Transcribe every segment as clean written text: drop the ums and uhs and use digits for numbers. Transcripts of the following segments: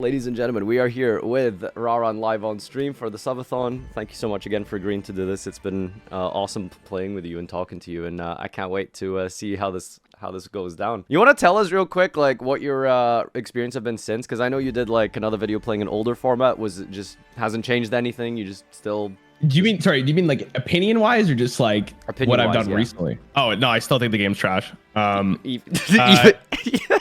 Ladies and gentlemen, we are here with Raran live on stream for the subathon. Thank you so much again for agreeing to do this. It's been awesome playing with you and talking to you, and I can't wait to see how this goes down. You want to tell us real quick, like, what your experience have been since? Because I know you did like another video playing an older format. Was it just hasn't changed anything? You just still... Do you mean like opinion wise or just like what I've done recently? Oh no, I still think the game's trash.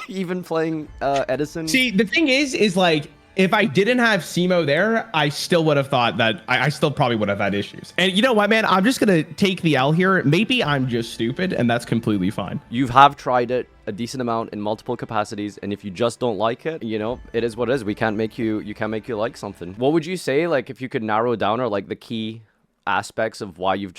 Even playing Edison. See, the thing is like if I didn't have Simo there, I still would have thought that I still probably would have had issues. And you know what, man? I'm just gonna take the L here. Maybe I'm just stupid, and that's completely fine. You have tried it a decent amount in multiple capacities, and if you just don't like it, you know, it is what it is. We can't make you can't make you like something. What would you say, like, if you could narrow down, or like the key aspects of why you've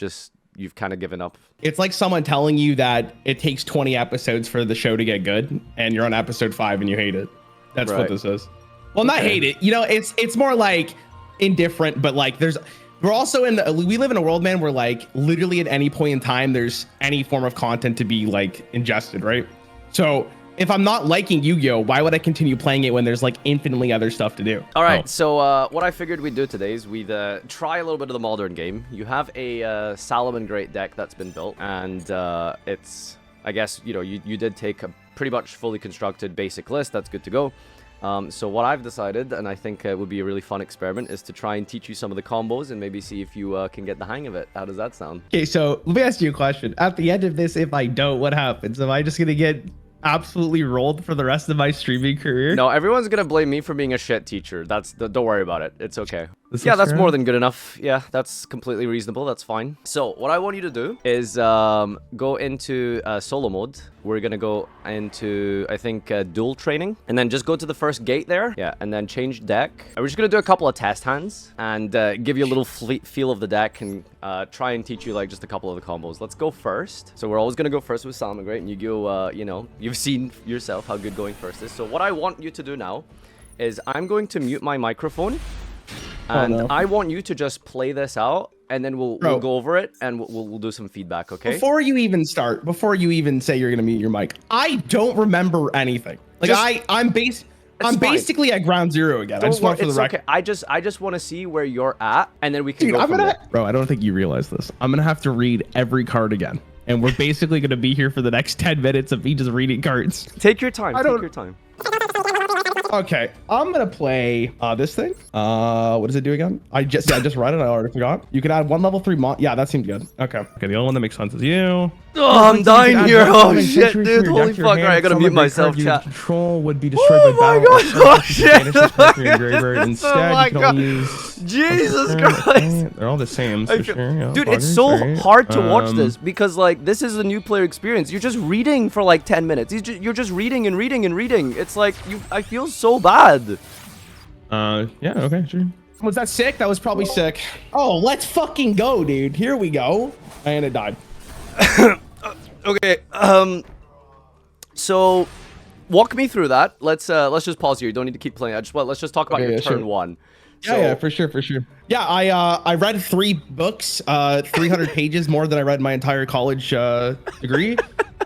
kind of given up? It's like someone telling you that it takes 20 episodes for the show to get good, and you're on episode 5 and you hate it. That's right. What this is. Well, not hate it. You know, it's more like indifferent, but like we're also we live in a world, man, where like literally at any point in time, there's any form of content to be like ingested, right? So if I'm not liking Yu-Gi-Oh, why would I continue playing it when there's like infinitely other stuff to do? All right, so what I figured we'd do today is we'd try a little bit of the modern game. You have a Salomon Great deck that's been built, and it's, I guess, you know, you did take a pretty much fully constructed basic list. That's good to go. So what I've decided, and I think it would be a really fun experiment, is to try and teach you some of the combos and maybe see if you can get the hang of it. How does that sound? Okay, so let me ask you a question. At the end of this, if I don't, what happens? Am I just gonna get absolutely rolled for the rest of my streaming career? No, everyone's gonna blame me for being a shit teacher. Don't worry about it. It's okay. Yeah, that's more than good enough. Yeah, that's completely reasonable. That's fine. So what I want you to do is go into solo mode. We're gonna go into, I think, duel training, and then just go to the first gate there. Yeah, and then change deck. We're just gonna do a couple of test hands and give you a little feel of the deck and try and teach you like just a couple of the combos. Let's go first. So we're always gonna go first with Salomon Great, and Yugioh, you know, you've seen yourself how good going first is. So what I want you to do now is I'm going to mute my microphone. And I want you to just play this out, and then we'll go over it, and we'll do some feedback, okay? Before you even say you're gonna mute your mic, I don't remember anything. Like I'm basically at ground zero again. I just want for the record. Okay. I just want to see where you're at, and then we can go from there. Bro, I don't think you realize this. I'm gonna have to read every card again, and we're basically gonna be here for the next 10 minutes of me just reading cards. Take your time. Take your time. Okay, I'm gonna play this thing. What does it do again? I just read it. I already forgot. You can add 1 level 3 mod. Yeah, that seems good. Okay, the only one that makes sense is you. Oh, I'm dying here. Oh shit, dude. Holy fuck. Alright, I gotta mute myself, chat. Control would be destroyed by battle. Oh shit. Instead, you can only use... Jesus Christ. They're all the same. So sure, dude, it's so hard to watch this because like this is a new player experience. You're just reading for like 10 minutes. You're just reading and reading and reading. It's like I feel so bad. Yeah, okay, sure. Was that sick? That was probably sick. Oh, let's fucking go, dude. Here we go. And it died. Okay. So walk me through that. Let's just pause here. You don't need to keep playing. Let's just talk about your turn 1. So, yeah, for sure. Yeah, I read 3 books, 300 pages more than I read my entire college degree,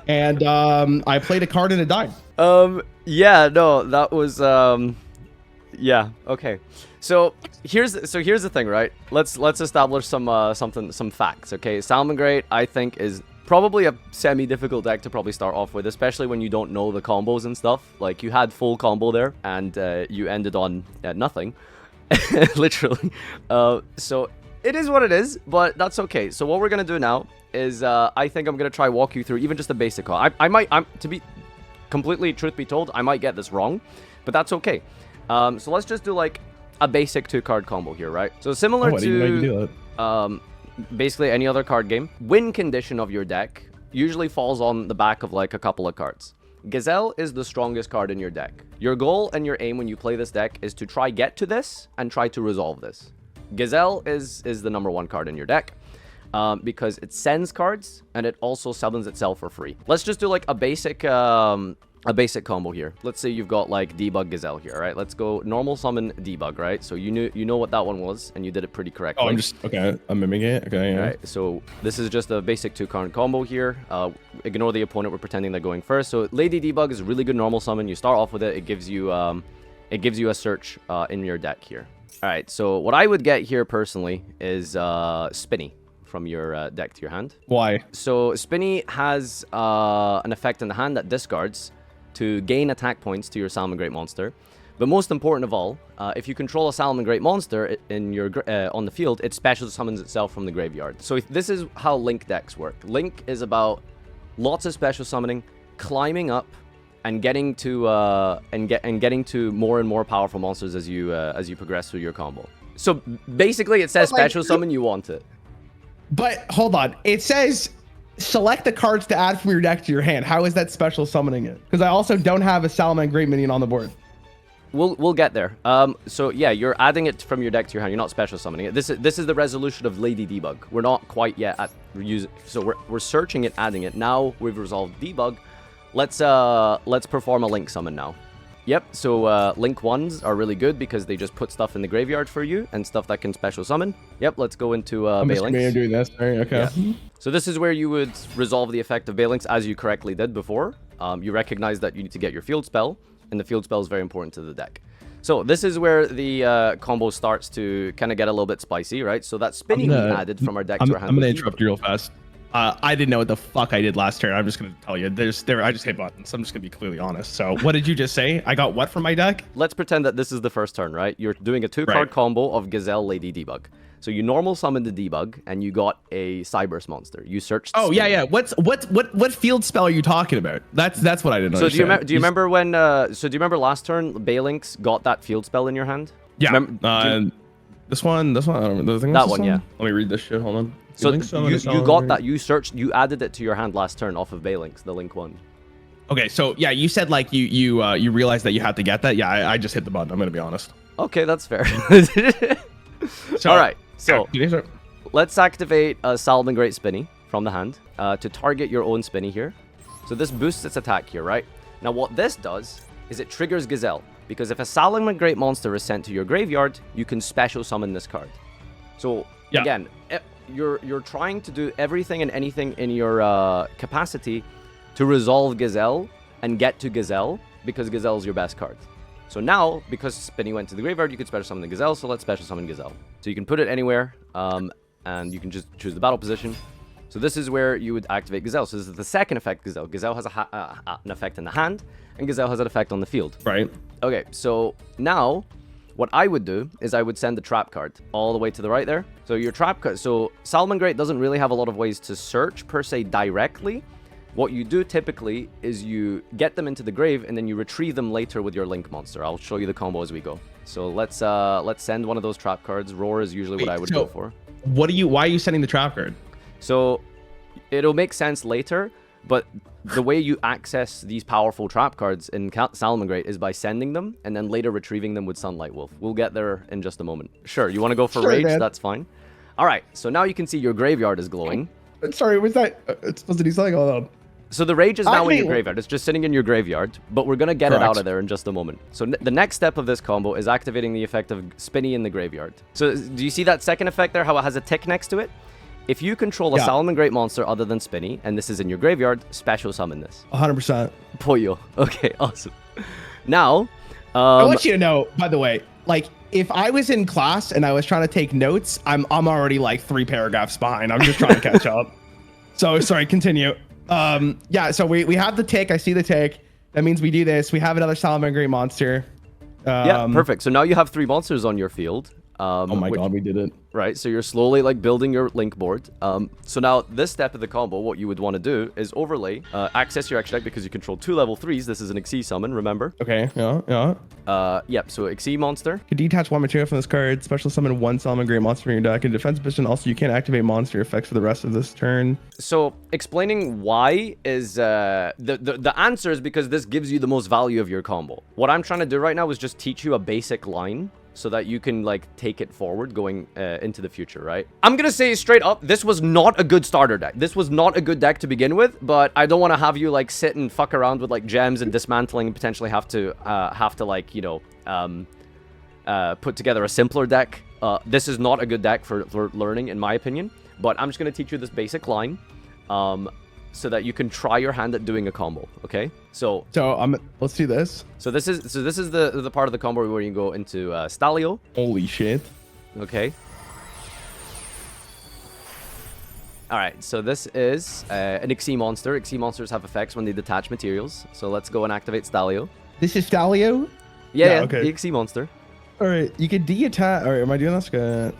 and I played a card and it died. Yeah, no, that was yeah, okay. So here's the thing, right? Let's establish some facts, okay? Salomon Great, I think, is probably a semi-difficult deck to probably start off with, especially when you don't know the combos and stuff. Like, you had full combo there, and you ended on nothing. Literally. So it is what it is, but that's okay. So what we're gonna do now is I think I'm gonna try walk you through even just a basic call. I'm to be completely truth be told, I might get this wrong, but that's okay. So let's just do like a basic 2-card combo here, right? So similar to basically any other card game, win condition of your deck usually falls on the back of like a couple of cards. Gazelle is the strongest card in your deck. Your goal and your aim when you play this deck is to try get to this and try to resolve this. Gazelle is the #1 card in your deck because it sends cards and it also summons itself for free. Let's just do like a basic combo here. Let's say you've got like debug Gazelle here, right? Let's go normal summon debug, right? So you know what that one was, and you did it pretty correctly. Oh, I'm mimicking it. Okay, yeah. Right. So this is just a basic 2-card combo here. Ignore the opponent. We're pretending they're going first. So Lady Debug is a really good normal summon. You start off with it. It gives you it gives you a search in your deck here. All right, so what I would get here personally is Spinny from your deck to your hand. Why? So Spinny has an effect in the hand that discards to gain attack points to your Salamangreat monster. But most important of all, if you control a Salamangreat monster in your on the field, it special summons itself from the graveyard. So this is how Link decks work. Link is about lots of special summoning, climbing up, and getting to getting to more and more powerful monsters as you progress through your combo. So basically, it says special summon, you want it. But hold on, it says select the cards to add from your deck to your hand. How is that special summoning it? Because I also don't have a Salamangreat minion on the board. We'll get there. So yeah, you're adding it from your deck to your hand. You're not special summoning it. This is the resolution of Lady Debug. We're not quite yet at using. So we're searching it, adding it. Now we've resolved debug. Let's perform a Link summon now. Yep. So Link ones are really good because they just put stuff in the graveyard for you and stuff that can special summon. Yep. Let's go into I'm just Balinks. gonna do this. Right, okay. Yeah. So this is where you would resolve the effect of Balinks as you correctly did before. You recognize that you need to get your field spell. And the field spell is very important to the deck. So this is where the combo starts to kind of get a little bit spicy, right? So that Spinny we added from our deck to our hand. I'm going to interrupt you real fast. I didn't know what the fuck I did last turn. I'm just going to tell you. I just hit buttons. I'm just going to be completely honest. So what did you just say? I got what from my deck? Let's pretend that this is the first turn, right? You're doing a 2-card combo of Gazelle, Lady Debug. So you normal summon the Debug, and you got a Cyburst monster. You searched. Oh yeah, yeah. What field spell are you talking about? That's what I didn't know. So do you remember when? So do you remember last turn, Balinks got that field spell in your hand? Yeah. This one. I don't remember. That one, yeah. Let me read this shit. Hold on. So you got that. You searched. You added it to your hand last turn off of Balinks, the Link one. Okay, so yeah, you said like you realized that you had to get that. Yeah, I just hit the button. I'm gonna be honest. Okay, that's fair. So, all right. So yeah, let's activate a Salamangreat Spinny from the hand to target your own Spinny here. So this boosts its attack here, right? Now what this does is it triggers Gazelle, because if a Salamangreat monster is sent to your graveyard, you can special summon this card. So again, you're trying to do everything and anything in your capacity to resolve Gazelle and get to Gazelle, because Gazelle is your best card. So now, because Spinny went to the graveyard, you could special summon the Gazelle, so let's special summon Gazelle. So you can put it anywhere, and you can just choose the battle position. So this is where you would activate Gazelle. So this is the second effect, Gazelle. Gazelle has an effect in the hand, and Gazelle has an effect on the field. Right. Okay, so now, what I would do is I would send the trap card all the way to the right there. So your trap card, so Salamangreat doesn't really have a lot of ways to search, per se, directly. What you do typically is you get them into the grave and then you retrieve them later with your Link monster. I'll show you the combo as we go. So let's send one of those trap cards. Roar is usually what I would go for. Why are you sending the trap card? So it'll make sense later, but the way you access these powerful trap cards in Salamangreat is by sending them and then later retrieving them with Sunlight Wolf. We'll get there in just a moment. Sure, you want to go for Rage? Man. That's fine. All right, so now you can see your graveyard is glowing. Sorry, was that? It's supposed to do something. Hold on. So the Rage is now in your graveyard. It's just sitting in your graveyard, but we're going to get it out of there in just a moment. So the next step of this combo is activating the effect of Spinny in the graveyard. So do you see that second effect there, how it has a tick next to it? If you control a Salamangreat monster other than Spinny, and this is in your graveyard, special summon this. 100%. Pollo. Okay, awesome. Now... I want you to know, by the way, like, if I was in class and I was trying to take notes, I'm already like 3 paragraphs behind. I'm just trying to catch up. So, sorry, continue. Yeah, so we have the tick. I see the tick. That means we do this. We have another Salamangreat monster. Yeah, perfect. So now you have 3 monsters on your field. Oh my god, we did it. Right, so you're slowly like building your Link board. So now this step of the combo, what you would want to do is overlay, access your extra deck because you control 2 level 3s. This is an Xyz summon, remember? Okay, yeah. Yep, so Xyz monster. You can detach 1 material from this card, special summon 1 Salamangreat monster from your deck. In defense position, also you can't activate monster effects for the rest of this turn. So explaining why is, the answer is because this gives you the most value of your combo. What I'm trying to do right now is just teach you a basic line so that you can like take it forward going into the future, right? I'm gonna say straight up, this was not a good starter deck. This was not a good deck to begin with, but I don't want to have you like sit and fuck around with like gems and dismantling and potentially have to like, you know, put together a simpler deck. This is not a good deck for learning, in my opinion, but I'm just gonna teach you this basic line. so that you can try your hand at doing a combo. Okay, so let's do this. So this is the part of the combo where you go into Stalio. Holy shit. Okay. All right, so this is an Xyz monster. Xyz monsters have effects when they detach materials. So let's go and activate Stalio. This is Stalio? Yeah, okay. the Xyz monster. All right, you can de-attack. All right, am I doing this? Good.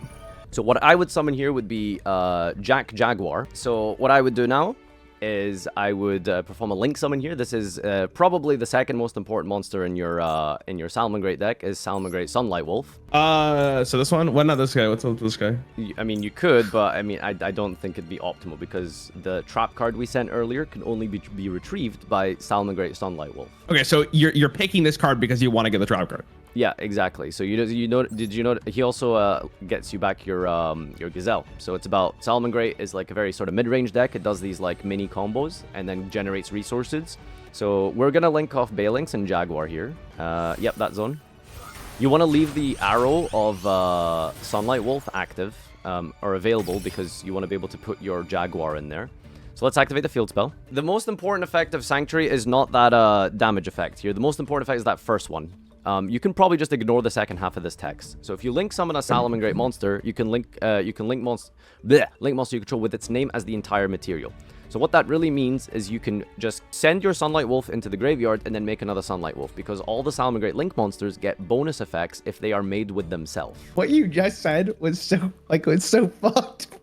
So what I would summon here would be Jaguar. So what I would do now is I would perform a link summon here. This is probably the second most important monster in your Salamangreat deck is Salamangreat Sunlight Wolf. So this one? Well, not this guy. What's up with this guy? I mean, you could, but I mean, I don't think it'd be optimal because the trap card we sent earlier can only be retrieved by Salamangreat Sunlight Wolf. Okay, so you're picking this card because you want to get the trap card. Yeah, exactly. So did you know he also gets you back your Gazelle. So it's about Salamangreat is like a very sort of mid-range deck. It does these like mini combos and then generates resources. So we're gonna link off Balinx and Jaguar here. Yep, that zone. You want to leave the arrow of Sunlight Wolf active or available because you want to be able to put your Jaguar in there. So let's activate the field spell. The most important effect of Sanctuary is not that damage effect here. The most important effect is that first one. You can probably just ignore the second half of this text. So if you link summon a Salamangreat monster, you can link monster you control with its name as the entire material. So what that really means is you can just send your Sunlight Wolf into the graveyard and then make another Sunlight Wolf because all the Salamangreat link monsters get bonus effects if they are made with themselves. What you just said was so fucked.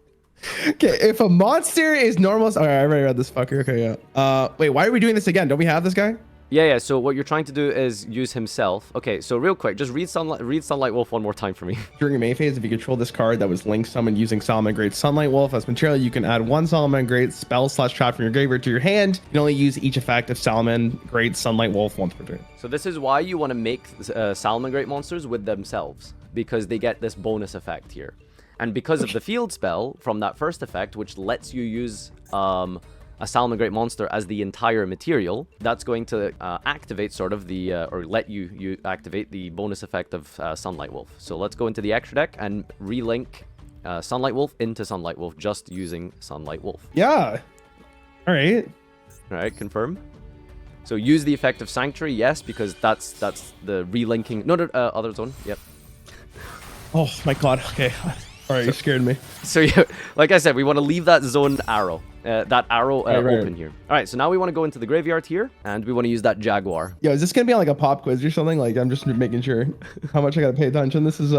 Okay, if a monster is normal, all right, I already read this fucker. Okay, yeah. Wait, why are we doing this again? Don't we have this guy? Yeah. So what you're trying to do is use himself. Okay, so real quick, just read Sunlight Wolf one more time for me. During your main phase, if you control this card that was link summoned using Salamangreat Sunlight Wolf as material, you can add one Salamangreat spell/trap from your graveyard to your hand. You can only use each effect of Salamangreat Sunlight Wolf once per turn. So this is why you want to make Salamangreat monsters with themselves because they get this bonus effect here, and because of the field spell from that first effect, which lets you use a Salamangreat monster as the entire material, that's going to activate sort of the, or let you activate the bonus effect of Sunlight Wolf. So let's go into the extra deck and relink Sunlight Wolf into Sunlight Wolf just using Sunlight Wolf. Yeah. All right. All right, confirm. So use the effect of Sanctuary, yes, because that's the relinking. No, other zone, yep. Oh my god, okay. All right, you scared me. So yeah, like I said, we want to leave that zone arrow. Right. Open here. All right, so now we want to go into the graveyard here, and we want to use that Jaguar. Yo, is this gonna be on like a pop quiz or something? Like, I'm just making sure how much I gotta pay attention. This is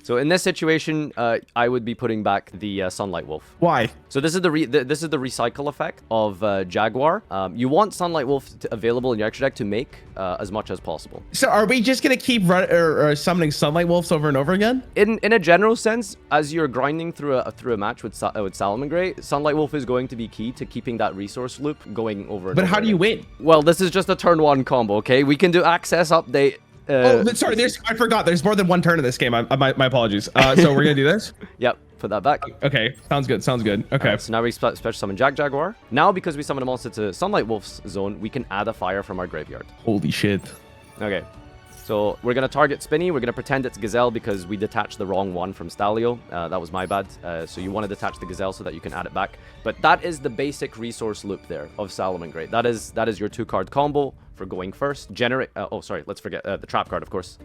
So in this situation, I would be putting back the Sunlight Wolf. Why? So this is the recycle effect of Jaguar. You want Sunlight Wolf available in your extra deck to make as much as possible. So are we just gonna keep summoning Sunlight Wolves over and over again? In a general sense, as you're grinding through a match with Salamangreat, Sunlight Wolf is going to be key to keeping that resource loop going over. And but over how do you win? Well, this is just a turn one combo. Okay, we can do access update. Sorry, I forgot. There's more than one turn in this game. My apologies. So we're gonna do this? Yep, put that back. Okay, sounds good. Okay. Right, so now we special summon Jaguar. Now, because we summon a monster to Sunlight Wolf's zone, we can add a fire from our graveyard. Holy shit. Okay. So we're gonna target Spinny. We're gonna pretend it's Gazelle because we detached the wrong one from Stalio. That was my bad. So you want to detach the Gazelle so that you can add it back. But that is the basic resource loop there of Salamangreat. That is your 2-card combo for going first. Generate. Oh, sorry. Let's forget the trap card, of course.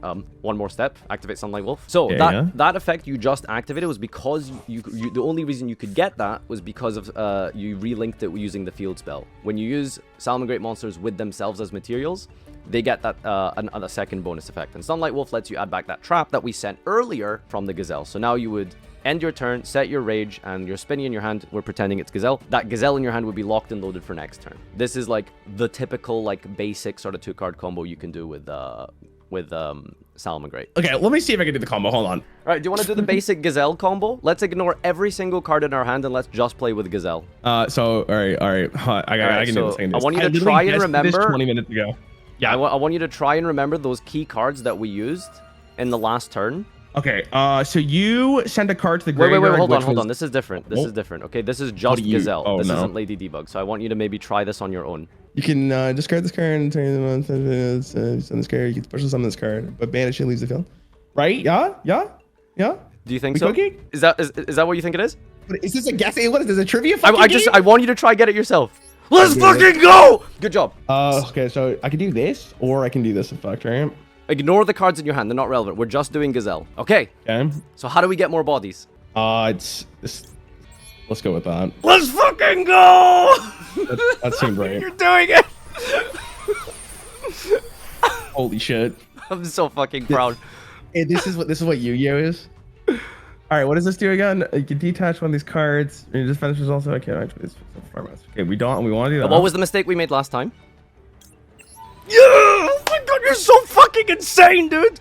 One more step. Activate Sunlight Wolf. So that effect you just activated was because you the only reason you could get that was because of you relinked it using the field spell. When you use Salamangreat monsters with themselves as materials, they get that another second bonus effect. And Sunlight Wolf lets you add back that trap that we sent earlier from the Gazelle. So now you would end your turn, set your Rage, and your Spinny in your hand. We're pretending it's Gazelle. That Gazelle in your hand would be locked and loaded for next turn. This is like the typical like basic sort of 2-card combo you can do with Salamangreat. Okay, let me see if I can do the combo. Hold on. All right, do you want to do the basic Gazelle combo? Let's ignore every single card in our hand and let's just play with Gazelle. So all right. I can do this. I want you to try and remember. 20 minutes ago. Yeah, I want you to try and remember those key cards that we used in the last turn. Okay, so you send a card to the graveyard. Wait, hold on. This is different. This is different. Okay, this is just Gazelle. This isn't Lady Debug. So I want you to maybe try this on your own. You can discard this card and turn it on. Send this card. You can special summon this card, but banish it leaves the field. Right? Yeah. Do you think so? Cooking? Is that what you think it is? Is this a guess? What is this? A trivia? I want you to try get it yourself. Let's fucking go! Good job. Okay, so I can do this, or I can do this, in fact, right? Ignore the cards in your hand. They're not relevant. We're just doing Gazelle. Okay. Okay. So how do we get more bodies? Let's go with that. Let's fucking go! That seemed right. You're doing it! Holy shit. I'm so fucking proud. Hey, this is what Yu-Gi-Oh is. All right, what does this do again? You can detach one of these cards. And you just finish also. Okay, actually, it's farmhouse. Okay, we want to do that. What was the mistake we made last time? Yeah! Oh my god, you're so fucking insane, dude!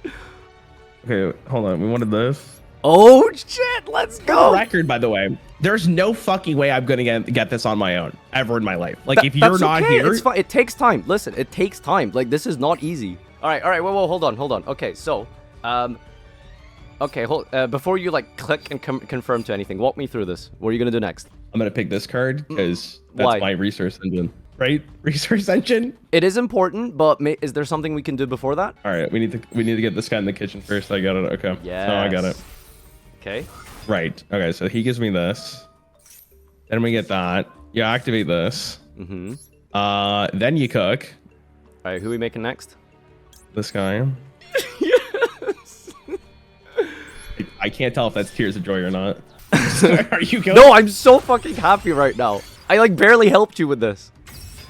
Okay, hold on. We wanted this. Oh shit, let's go! Record, by the way. There's no fucking way I'm gonna get this on my own ever in my life. Like, if you're not here, it's fine. It takes time. Listen, it takes time. Like, this is not easy. All right. Whoa, hold on. Okay, so, okay, before you like click and confirm to anything, walk me through this. What are you gonna do next? I'm gonna pick this card because that's my resource engine. Right? Resource engine. It is important, but is there something we can do before that? All right, we need to get this guy in the kitchen first. I got it. Okay. Yeah. No, I got it. Okay. Right. Okay, so he gives me this. Then we get that. You activate this. Mm-hmm. Then you cook. All right, who are we making next? This guy. Yes. I can't tell if that's tears of joy or not. Are you going? No, I'm so fucking happy right now. I like barely helped you with this.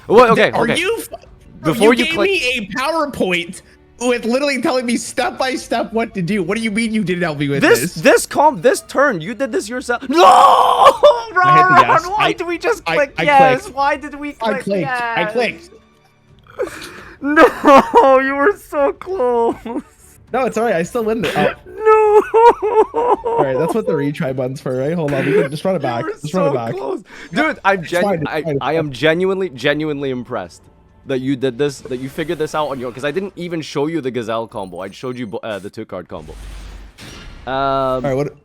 Well, okay. Are you? Before you gave me a PowerPoint with literally telling me step by step what to do. What do you mean you didn't help me with this? This turn, you did this yourself. No! Yes. Why did we just click I yes? clicked. Why did we click yes? I clicked. No, you were so close. No, it's alright. I still win it. No. Alright, that's what the retry button's for, right? Hold on, we can just run it back. Just run it back. Close. Dude, I am genuinely impressed that you did this, that you figured this out on your, because I didn't even show you the Gazelle combo. I showed you the 2-card combo. Alright, what?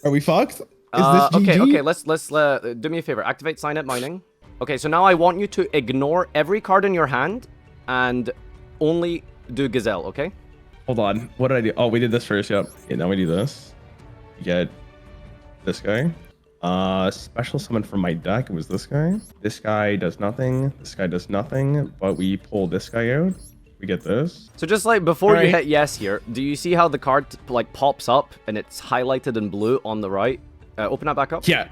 Are we fucked? Is this GG? Okay, let's do me a favor. Activate sign up mining. Okay, so now I want you to ignore every card in your hand and only do Gazelle, okay? Hold on. What did I do? Oh, we did this first. Yep. Okay, now we do this. You get this guy. Special summon from my deck. It was this guy. This guy does nothing. This guy does nothing. But we pull this guy out. We get this. So just like before you hit yes here, do you see how the card like pops up and it's highlighted in blue on the right? Open that back up. Yeah.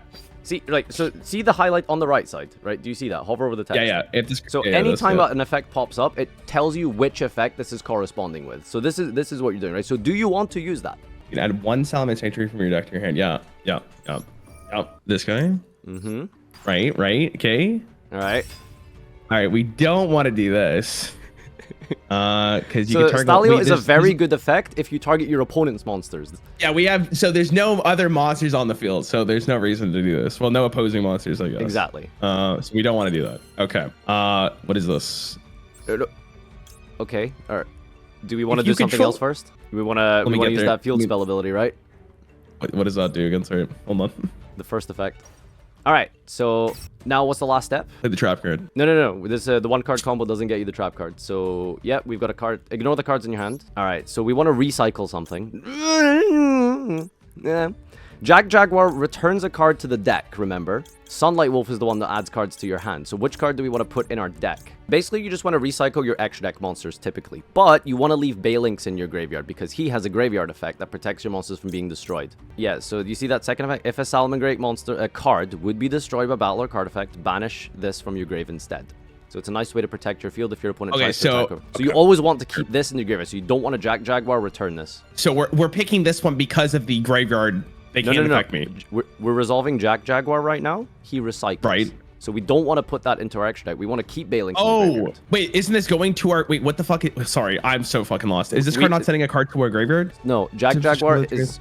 See, like, so see the highlight on the right side, right? Do you see that? Hover over the text. Yeah. Anytime an effect pops up, it tells you which effect this is corresponding with. So this is what you're doing, right? So do you want to use that? You can add one Salmon Sanctuary from your deck to your hand. Yeah. This guy. Mm-hmm. Right. Okay. All right. We don't want to do this. Because you can target. Stalio is a very good effect if you target your opponent's monsters. Yeah, we have. So there's no other monsters on the field, so there's no reason to do this. Well, no opposing monsters, I guess. Exactly. So we don't want to do that. Okay. What is this? Okay. All right. Do we want to do something else first? We want to use that field spell ability, right? What does that do again? Sorry, hold on. The first effect. All right, so now what's the last step? Play the trap card. No. This the 1-card combo doesn't get you the trap card. So yeah, we've got a card. Ignore the cards in your hand. All right, so we want to recycle something. Yeah. Jaguar returns a card to the deck, remember? Sunlight Wolf is the one that adds cards to your hand. So which card do we want to put in our deck? Basically, you just want to recycle your extra deck monsters typically. But you want to leave Balinx in your graveyard because he has a graveyard effect that protects your monsters from being destroyed. Yeah, so do you see that second effect? If a Salamangreat monster, a card, would be destroyed by battle or card effect, banish this from your grave instead. So it's a nice way to protect your field if your opponent tries to attack over. So you always want to keep this in your graveyard. So you don't want to Jaguar return this. So we're picking this one because of the graveyard. They can't affect me. We're resolving Jaguar right now. He recycles. Right. So we don't want to put that into our extra deck. We want to keep Balinx. Oh, wait, isn't this going to our... Wait, what the fuck? Sorry, I'm so fucking lost. Is this card not sending a card to our graveyard? No, Jaguar is...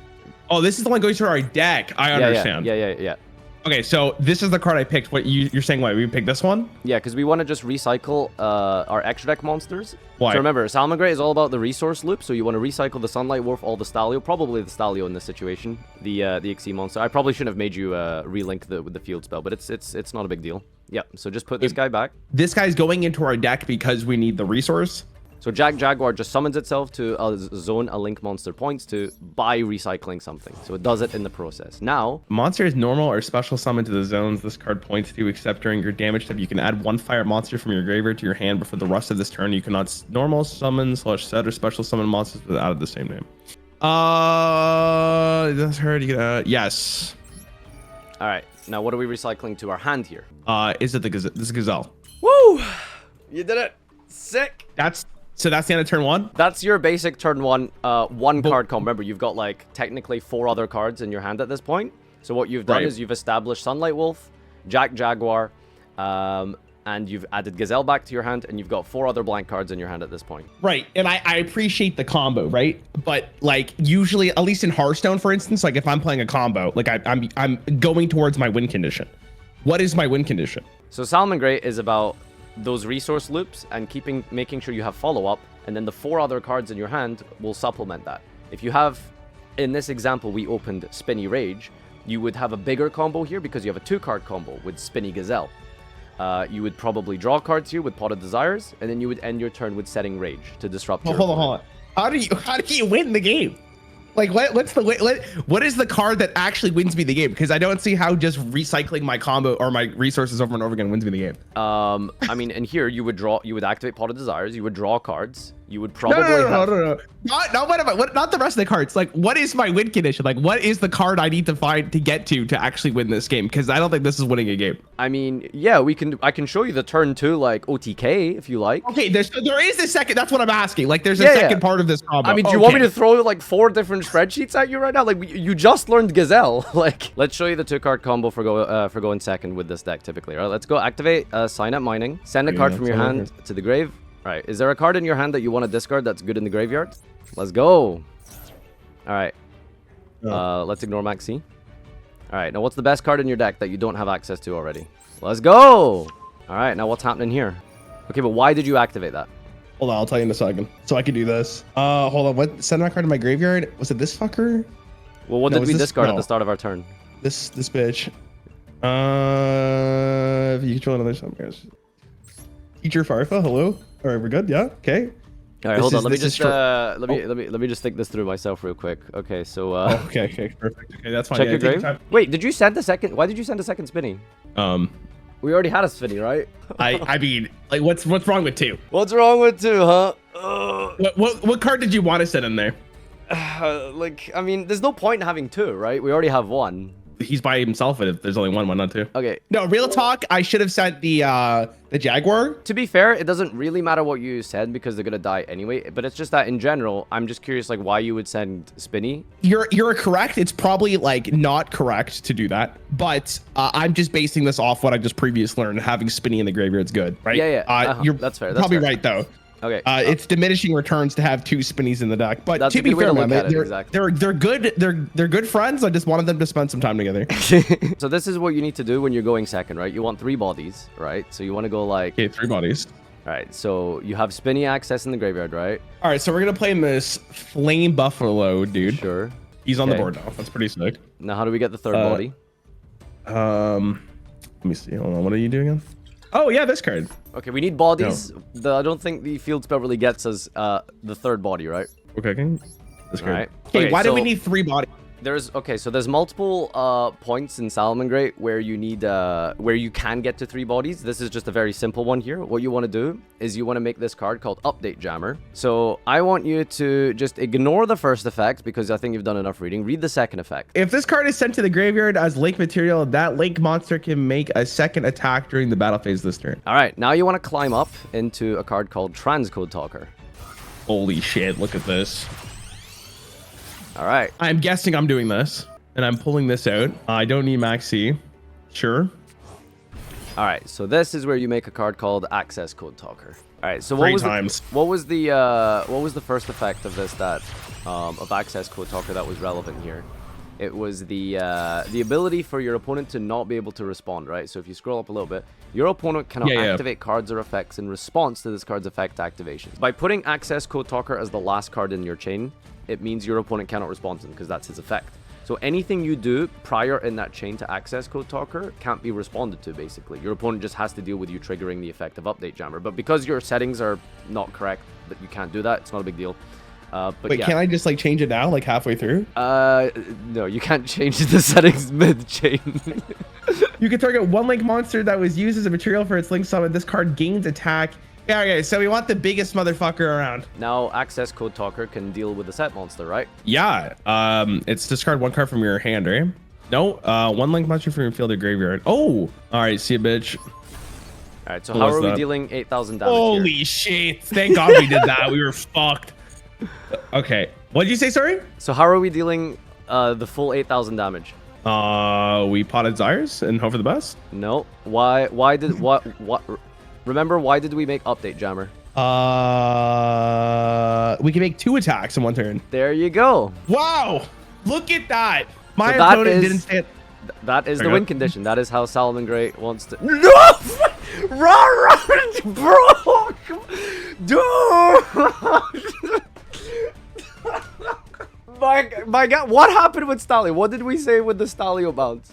Oh, this is the one going to our deck. I understand. Yeah. Okay, so this is the card I picked. What you're saying? Why we picked this one? Yeah, because we want to just recycle our extra deck monsters. Why? So remember, Salamangreat is all about the resource loop. So you want to recycle the Sunlight Wolf, all the Stalio, probably the Stalio in this situation, the XE monster. I probably shouldn't have made you relink with the field spell, but it's not a big deal. Yeah, so just put this guy back. This guy's going into our deck because we need the resource. So Jaguar just summons itself to a zone a link monster points to by recycling something. So it does it in the process. Now, monster is normal or special summon to the zones this card points to, except during your damage step. You can add one fire monster from your graveyard to your hand, but for the rest of this turn, you cannot normal summon / set or special summon monsters without the same name. That's heard. You can, yes. All right. Now, what are we recycling to our hand here? Is it this is Gazelle? Woo! You did it. Sick. So that's the end of turn 1? That's your basic turn 1, card combo. Remember, you've got like technically 4 other cards in your hand at this point. So what you've done is you've established Sunlight Wolf, Jaguar, and you've added Gazelle back to your hand, and you've got 4 other blank cards in your hand at this point. Right, and I appreciate the combo, but like usually, at least in Hearthstone, for instance, like if I'm playing a combo, like I'm going towards my win condition. What is my win condition? So Salamangreat is about those resource loops and making sure you have follow-up, and then the 4 other cards in your hand will supplement that. If you have, in this example, we opened Spinny Rage, you would have a bigger combo here because you have a 2-card combo with Spinny Gazelle. You would probably draw cards here with Pot of Desires, and then you would end your turn with Setting Rage to disrupt your Hold on. How do you win the game? Like what is the card that actually wins me the game? Because I don't see how just recycling my combo or my resources over and over again wins me the game. I mean, in here you would activate Pot of Desires, you would draw cards, you would probably no. Not the rest of the cards. Like, what is my win condition? Like, what is the card I need to find to get to actually win this game? Because I don't think this is winning a game. I mean, yeah, I can show you the turn 2 like OTK if you like. Okay, there is a second. That's what I'm asking. Like, there's a second part of this combo. I mean, do you want me to throw like 4 different spreadsheets at you right now? Like, you just learned Gazelle. Like, let's show you the 2-card combo for going second with this deck typically. All right, let's go activate Sign Up Mining. Send a card from your hand to the grave. All right, is there a card in your hand that you want to discard that's good in the graveyard? Let's go. All right. Let's ignore Maxi. All right, now what's the best card in your deck that you don't have access to already? Let's go. All right, now what's happening here? Okay, but why did you activate that? Hold on, I'll tell you in a second. So I can do this. Hold on. What? Send that card to my graveyard. Was it this fucker? Well, what did we discard at the start of our turn? This bitch. If you control another something. Teacher Farfa, hello. All right, we're good. Yeah. Okay. All right, hold on. Let me just think this through myself real quick. Okay, so okay, perfect. Okay, that's fine. Check your grave. Wait, did you send a second? Why did you send a second Spinny? We already had a Spinny, right? I mean, like, what's wrong with 2? What's wrong with 2, huh? What card did you want to send in there? Like, I mean, there's no point in having 2, right? We already have 1. He's by himself if there's only one, why not 2? Okay. No, real talk, I should have sent the Jaguar. To be fair, it doesn't really matter what you send because they're gonna die anyway. But it's just that in general, I'm just curious, like, why you would send Spinny. You're correct. It's probably like not correct to do that, but I'm just basing this off what I just previously learned. Having Spinny in the graveyard's good, right? Yeah. You're that's fair. Probably right though. Okay. It's diminishing returns to have 2 Spinnies in the deck, but That's to be fair, man, exactly. they're good. They're good friends. I just wanted them to spend some time together. So this is what you need to do when you're going second, right? You want 3 bodies, right? So you want to go like 3 bodies. All right. So you have Spinny access in the graveyard, right? All right. So we're gonna play in this Flame Buffalo, dude. Sure. He's on the board now. That's pretty sick. Now, how do we get the 3rd body? Let me see. Hold on. What are you doing again? Oh yeah, this card. Okay, we need bodies. I don't think the field spell really gets us the 3rd body, right? Okay. This card. All right. Okay, why do we need 3 bodies? So there's multiple points in Salamangreat where you need where you can get to 3 bodies. This is just a very simple one here. What you want to do is you want to make this card called Update Jammer. So I want you to just ignore the first effect because I think you've done enough reading. Read the second effect. If this card is sent to the graveyard as link material, that link monster can make a second attack during the battle phase this turn. All right, now you want to climb up into a card called Transcode Talker. Holy shit, look at this. All right. I'm guessing I'm doing this, and I'm pulling this out. I don't need Maxi. Sure. All right, so this is where you make a card called Access Code Talker. All right, so what was the first effect of this of Access Code Talker that was relevant here? It was the ability for your opponent to not be able to respond, right? So if you scroll up a little bit, your opponent cannot activate cards or effects in response to this card's effect activation. By putting Access Code Talker as the last card in your chain, it means your opponent cannot respond to them because that's his effect. So anything you do prior in that chain to access code talker can't be responded to, basically. Your opponent just has to deal with you triggering the effect of update jammer. But because your settings are not correct, that you can't do that, it's not a big deal. But Wait, yeah. can't I just like change it now, like halfway through? No, you can't change the settings mid-chain. You can target one link monster that was used as a material for its link summon. This card gains attack. Yeah, okay, so we want the biggest motherfucker around. Now, access code talker can deal with the set monster, right? Yeah, it's discard one card from your hand, right? No, one link monster from your field or graveyard. Oh, all right, see you, bitch. All right, so how are we dealing 8,000 damage Holy here? shit, thank God we did that. We were fucked. Okay, what did you say, sorry? So how are we dealing the full 8,000 damage? We potted Zyres and hope for the best. No. Why did what remember, why did we make update jammer? We can make 2 attacks in one turn. There you go. Wow, look at that. My So opponent didn't stand. That is the win condition. That is how Salomon Great wants to. No! Run, bro! Dude! My God, what happened with Stalio? What did we say with the Stalio bounce?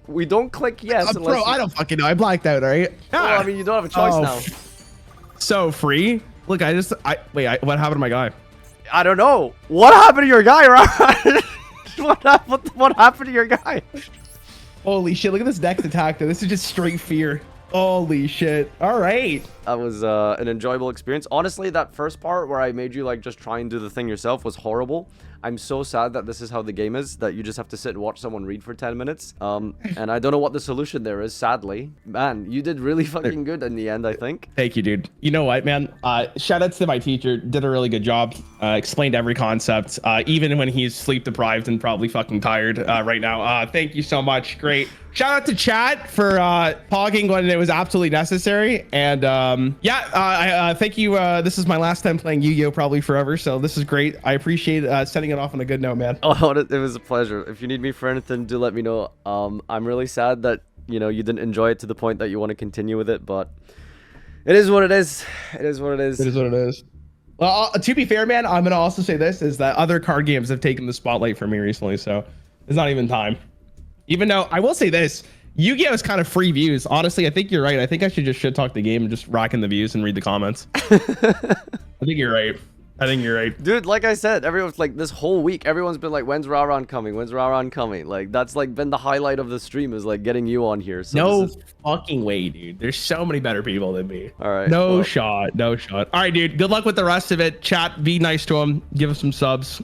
We don't click yes unless. Bro, I don't fucking know. I blacked out, all right? Well, I mean, you don't have a choice now. So free. Look, wait, what happened to my guy? I don't know. What happened to your guy, Ryan? What happened to your guy? Holy shit, look at this next attack, though. This is just straight fear. Holy shit. All right. That was an enjoyable experience. Honestly, that first part where I made you like just try and do the thing yourself was horrible. I'm so sad that this is how the game is, that you just have to sit and watch someone read for 10 minutes. And I don't know what the solution there is, sadly. Man, you did really fucking good in the end, I think. Thank you, dude. You know what, man? Shout outs to my teacher. Did a really good job. Explained every concept, even when he's sleep deprived and probably fucking tired right now. Thank you so much. Great. Shout out to chat for pogging when it was absolutely necessary. And thank you. This is my last time playing Yu-Gi-Oh! Probably forever. So this is great. I appreciate setting it off on a good note, man. Oh, it was a pleasure. If you need me for anything, do let me know. I'm really sad that, you know, you didn't enjoy it to the point that you want to continue with it, but it is what it is. It is what it is. It is what it is. Well, to be fair, man, I'm going to also say this is that other card games have taken the spotlight for me recently. So it's not even time. Even though I will say this, Yu-Gi-Oh! Is kind of free views. Honestly, I think you're right. I think I should just shit talk the game and just rack in the views and read the comments. I think you're right. I think you're right. Dude, like I said, everyone's like this whole week, everyone's been like, when's Raron coming? When's Raron coming? Like, that's like been the highlight of the stream, is like getting you on here. So no fucking way, dude. There's so many better people than me. All right. No shot. No shot. All right, dude. Good luck with the rest of it. Chat, be nice to him. Give us some subs.